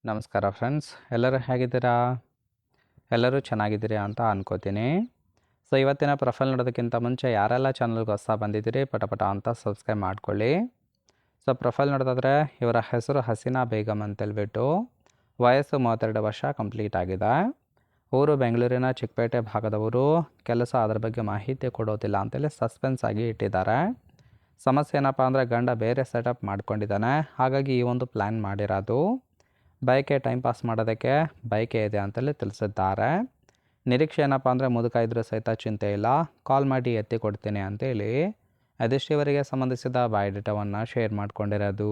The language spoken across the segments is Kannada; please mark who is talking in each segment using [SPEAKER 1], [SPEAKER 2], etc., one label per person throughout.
[SPEAKER 1] ನಮಸ್ಕಾರ ಫ್ರೆಂಡ್ಸ್, ಎಲ್ಲರೂ ಹೇಗಿದ್ದೀರಾ? ಎಲ್ಲರೂ ಚೆನ್ನಾಗಿದ್ದೀರಿ ಅಂತ ಅನ್ಕೋತೀನಿ. ಸೊ ಇವತ್ತಿನ ಪ್ರೊಫೈಲ್ ನೋಡೋದಕ್ಕಿಂತ ಮುಂಚೆ ಯಾರೆಲ್ಲ ಚಾನಲ್ಗೆ ಹೊಸ ಬಂದಿದ್ದೀರಿ ಪಟ ಅಂತ ಸಬ್ಸ್ಕ್ರೈಬ್ ಮಾಡ್ಕೊಳ್ಳಿ. ಸೊ ಪ್ರೊಫೈಲ್ ನೋಡೋದಾದರೆ ಇವರ ಹೆಸರು ಹಸೀನಾ ಬೇಗಮ್ ಅಂತೇಳ್ಬಿಟ್ಟು, ವಯಸ್ಸು 32 ವರ್ಷ ಕಂಪ್ಲೀಟ್ ಆಗಿದೆ. ಊರು ಬೆಂಗಳೂರಿನ ಚಿಕ್ಕಪೇಟೆ ಭಾಗದವರು. ಕೆಲಸ ಅದರ ಬಗ್ಗೆ ಮಾಹಿತಿ ಕೊಡೋದಿಲ್ಲ ಅಂತೇಳಿ ಸಸ್ಪೆನ್ಸ್ ಆಗಿ ಇಟ್ಟಿದ್ದಾರೆ. ಸಮಸ್ಯೆ ಏನಪ್ಪ ಅಂದರೆ ಗಂಡ ಬೇರೆ ಸೆಟಪ್ ಮಾಡ್ಕೊಂಡಿದ್ದಾನೆ, ಹಾಗಾಗಿ ಈ ಒಂದು ಪ್ಲ್ಯಾನ್ ಮಾಡಿರೋದು. ಬೈಕೆ ಟೈಮ್ ಪಾಸ್ ಮಾಡೋದಕ್ಕೆ ಬೈಕೆ ಇದೆ ಅಂತೇಳಿ ತಿಳಿಸಿದ್ದಾರೆ. ನಿರೀಕ್ಷೆ ಏನಪ್ಪ ಅಂದರೆ ಮುದುಕ ಇದ್ರೂ ಸಹಿತ ಚಿಂತೆ ಇಲ್ಲ, ಕಾಲ್ ಮಾಡಿ ಎತ್ತಿ ಕೊಡ್ತೀನಿ ಅಂತೇಳಿ ಅದಿಷ್ಟು ಇವರಿಗೆ ಸಂಬಂಧಿಸಿದ ಬಯೋಡೇಟಾವನ್ನು ಶೇರ್ ಮಾಡ್ಕೊಂಡಿರೋದು.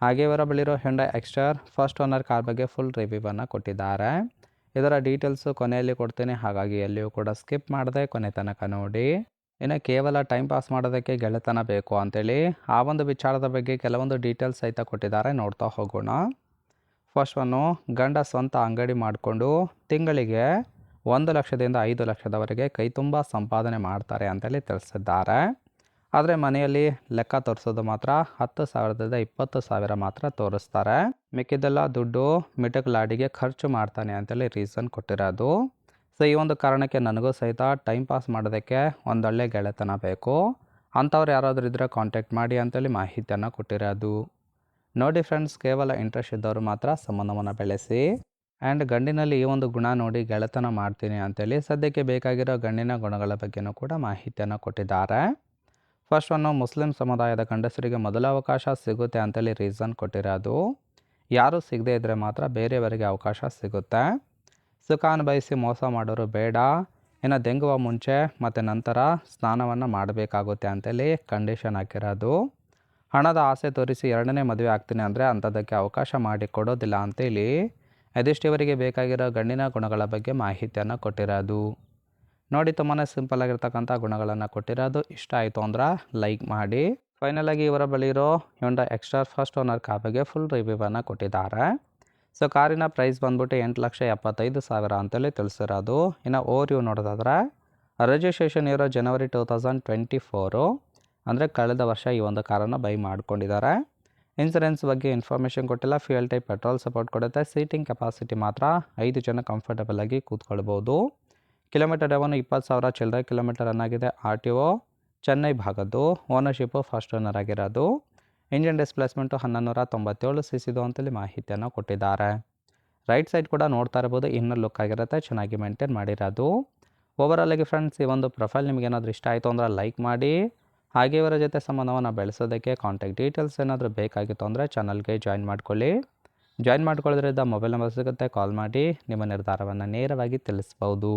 [SPEAKER 1] ಹಾಗೆ ಇವರ ಬಳಿರೋ Hyundai Exter first owner car ಬಗ್ಗೆ ಫುಲ್ ರಿವ್ಯೂವನ್ನು ಕೊಟ್ಟಿದ್ದಾರೆ. ಇದರ ಡೀಟೇಲ್ಸು ಕೊನೆಯಲ್ಲಿ ಕೊಡ್ತೀನಿ, ಹಾಗಾಗಿ ಎಲ್ಲಿಯೂ ಕೂಡ ಸ್ಕಿಪ್ ಮಾಡದೆ ಕೊನೆ ತನಕ ನೋಡಿ. ಇನ್ನು ಕೇವಲ ಟೈಮ್ ಪಾಸ್ ಮಾಡೋದಕ್ಕೆ ಗೆಳೆತನ ಬೇಕು ಅಂತೇಳಿ ಆ ಒಂದು ವಿಚಾರದ ಬಗ್ಗೆ ಕೆಲವೊಂದು ಡೀಟೇಲ್ಸ್ ಸಹಿತ ಕೊಟ್ಟಿದ್ದಾರೆ, ನೋಡ್ತಾ ಹೋಗೋಣ. ಫಸ್ಟ್ ಒನ್ನು, ಗಂಡ ಸ್ವಂತ ಅಂಗಡಿ ಮಾಡಿಕೊಂಡು ತಿಂಗಳಿಗೆ 1 ಲಕ್ಷದಿಂದ 5 ಲಕ್ಷದವರೆಗೆ ಕೈ ತುಂಬ ಸಂಪಾದನೆ ಮಾಡ್ತಾರೆ ಅಂತೇಳಿ ತಿಳಿಸಿದ್ದಾರೆ. ಆದರೆ ಮನೆಯಲ್ಲಿ ಲೆಕ್ಕ ತೋರಿಸೋದು ಮಾತ್ರ 10,000ದಿಂದ 20,000 ಮಾತ್ರ ತೋರಿಸ್ತಾರೆ. ಮಿಕ್ಕಿದ್ದೆಲ್ಲ ದುಡ್ಡು ಮಿಟಕ್ ಖರ್ಚು ಮಾಡ್ತಾನೆ ಅಂತೇಳಿ ರೀಸನ್ ಕೊಟ್ಟಿರೋದು. ಸೊ ಈ ಒಂದು ಕಾರಣಕ್ಕೆ ನನಗೂ ಸಹಿತ ಟೈಮ್ ಪಾಸ್ ಮಾಡೋದಕ್ಕೆ ಒಂದೊಳ್ಳೆ ಗೆಳೆತನ ಬೇಕು, ಅಂಥವ್ರು ಯಾರಾದರೂ ಇದ್ದರೆ ಕಾಂಟ್ಯಾಕ್ಟ್ ಮಾಡಿ ಅಂತೇಳಿ ಮಾಹಿತಿಯನ್ನು ಕೊಟ್ಟಿರೋದು. ನೋಡಿ ಫ್ರೆಂಡ್ಸ್, ಕೇವಲ ಇಂಟ್ರೆಸ್ಟ್ ಇದ್ದವರು ಮಾತ್ರ ಸಂಬಂಧವನ್ನು ಬೆಳೆಸಿ. ಆ್ಯಂಡ್ ಗಂಡಿನಲ್ಲಿ ಈ ಒಂದು ಗುಣ ನೋಡಿ ಗೆಳೆತನ ಮಾಡ್ತೀನಿ ಅಂತೇಳಿ ಸದ್ಯಕ್ಕೆ ಬೇಕಾಗಿರೋ ಗಂಡಿನ ಗುಣಗಳ ಬಗ್ಗೆನೂ ಕೂಡ ಮಾಹಿತಿಯನ್ನು ಕೊಟ್ಟಿದ್ದಾರೆ. ಫಸ್ಟ್ ಒನ್ನು, ಮುಸ್ಲಿಂ ಸಮುದಾಯದ ಗಂಡಸರಿಗೆ ಮೊದಲ ಅವಕಾಶ ಸಿಗುತ್ತೆ ಅಂತೇಳಿ ರೀಸನ್ ಕೊಟ್ಟಿರೋದು. ಯಾರೂ ಸಿಗದೇ ಇದ್ದರೆ ಮಾತ್ರ ಬೇರೆಯವರಿಗೆ ಅವಕಾಶ ಸಿಗುತ್ತೆ. ಸುಖ ಅನುಭವಿಸಿ ಮೋಸ ಮಾಡೋರು ಬೇಡ. ಇನ್ನು ದೆಂಗುವ ಮುಂಚೆ ಮತ್ತು ನಂತರ ಸ್ನಾನವನ್ನು ಮಾಡಬೇಕಾಗುತ್ತೆ ಅಂತೇಳಿ ಕಂಡೀಷನ್ ಹಾಕಿರೋದು. ಹಣದ ಆಸೆ ತೋರಿಸಿ 2ನೇ ಮದುವೆ ಆಗ್ತೀನಿ ಅಂದರೆ ಅಂಥದ್ದಕ್ಕೆ ಅವಕಾಶ ಮಾಡಿ ಕೊಡೋದಿಲ್ಲ ಅಂತೇಳಿ ಅದಿಷ್ಟಿವರಿಗೆ ಬೇಕಾಗಿರೋ ಗಂಡಿನ ಗುಣಗಳ ಬಗ್ಗೆ ಮಾಹಿತಿಯನ್ನು ಕೊಟ್ಟಿರೋದು. ನೋಡಿ, ತುಂಬಾ ಸಿಂಪಲ್ ಆಗಿರ್ತಕ್ಕಂಥ ಗುಣಗಳನ್ನು ಕೊಟ್ಟಿರೋದು. ಇಷ್ಟ ಆಯಿತು ಅಂದ್ರೆ ಲೈಕ್ ಮಾಡಿ. ಫೈನಲಾಗಿ ಇವರ ಬಳಿರೋ Hyundai Exter first owner car ಬಗ್ಗೆ ಫುಲ್ ರಿವ್ಯೂವನ್ನು ಕೊಟ್ಟಿದ್ದಾರೆ. ಸೊ ಕಾರಿನ ಪ್ರೈಸ್ ಬಂದ್ಬಿಟ್ಟು 8,75,000 ಅಂತೇಳಿ ತಿಳಿಸಿರೋದು. ಇನ್ನು ಓವರ್ ವ್ಯೂ ನೋಡೋದಾದ್ರೆ ರಿಜಿಸ್ಟ್ರೇಷನ್ ಇರೋ ಜನವರಿ 2024, ಅಂದರೆ ಕಳೆದ ವರ್ಷ ಈ ಒಂದು ಕಾರನ್ನು ಬೈ ಮಾಡ್ಕೊಂಡಿದ್ದಾರೆ. ಇನ್ಸೂರೆನ್ಸ್ ಬಗ್ಗೆ ಇನ್ಫಾರ್ಮೇಷನ್ ಕೊಟ್ಟಿಲ್ಲ. ಫ್ಯೂಯಲ್ ಟೈಪ್ ಪೆಟ್ರೋಲ್ ಸಪೋರ್ಟ್ ಕೊಡುತ್ತೆ. ಸೀಟಿಂಗ್ ಕೆಪಾಸಿಟಿ ಮಾತ್ರ 5 ಜನ ಕಂಫರ್ಟಬಲ್ ಆಗಿ ಕೂತ್ಕೊಳ್ಬೋದು. ಕಿಲೋಮೀಟರ್ ರೆವನು 20,000 ಚಿಲ್ಲರೆ ಕಿಲೋಮೀಟರ್ ರನ್ ಆಗಿದೆ. RTO ಚೆನ್ನೈ ಭಾಗದ್ದು. ಓನರ್ಶಿಪ್ಪು ಫಸ್ಟ್ ಓನರ್ ಆಗಿರೋದು. ಇಂಜಿನ್ ಡಿಸ್ಪ್ಲೇಸ್ಮೆಂಟು 1197 cc ಅಂತೇಳಿ ಮಾಹಿತಿಯನ್ನು ಕೊಟ್ಟಿದ್ದಾರೆ. ರೈಟ್ ಸೈಡ್ ಕೂಡ ನೋಡ್ತಾ ಇರ್ಬೋದು, ಇನ್ನರ್ ಲುಕ್ ಆಗಿರುತ್ತೆ, ಚೆನ್ನಾಗಿ ಮೇಂಟೈನ್ ಮಾಡಿರೋದು. ಓವರಾಲ್ ಆಗಿ ಫ್ರೆಂಡ್ಸ್, ಈ ಒಂದು ಪ್ರೊಫೈಲ್ ನಿಮಗೆ ಏನಾದರೂ ಇಷ್ಟ ಆಯಿತು ಅಂದರೆ ಲೈಕ್ ಮಾಡಿ. ಹಾಗೆ ಇವರ ಜೊತೆ ಸಂಬಂಧವನ್ನು ಬೆಳೆಸೋದಕ್ಕೆ ಕಾಂಟ್ಯಾಕ್ಟ್ ಡೀಟೇಲ್ಸ್ ಏನಾದರೂ ಬೇಕಾಗಿತ್ತು ಅಂದರೆ ಚಾನಲ್ಗೆ ಜಾಯಿನ್ ಮಾಡ್ಕೊಳ್ಳಿ. ಜಾಯಿನ್ ಮಾಡ್ಕೊಳ್ಳೋದ್ರಿಂದ ಮೊಬೈಲ್ ನಂಬರ್ ಸಿಗುತ್ತೆ, ಕಾಲ್ ಮಾಡಿ ನಿಮ್ಮ ನಿರ್ಧಾರವನ್ನು ನೇರವಾಗಿ ತಿಳಿಸ್ಬೋದು.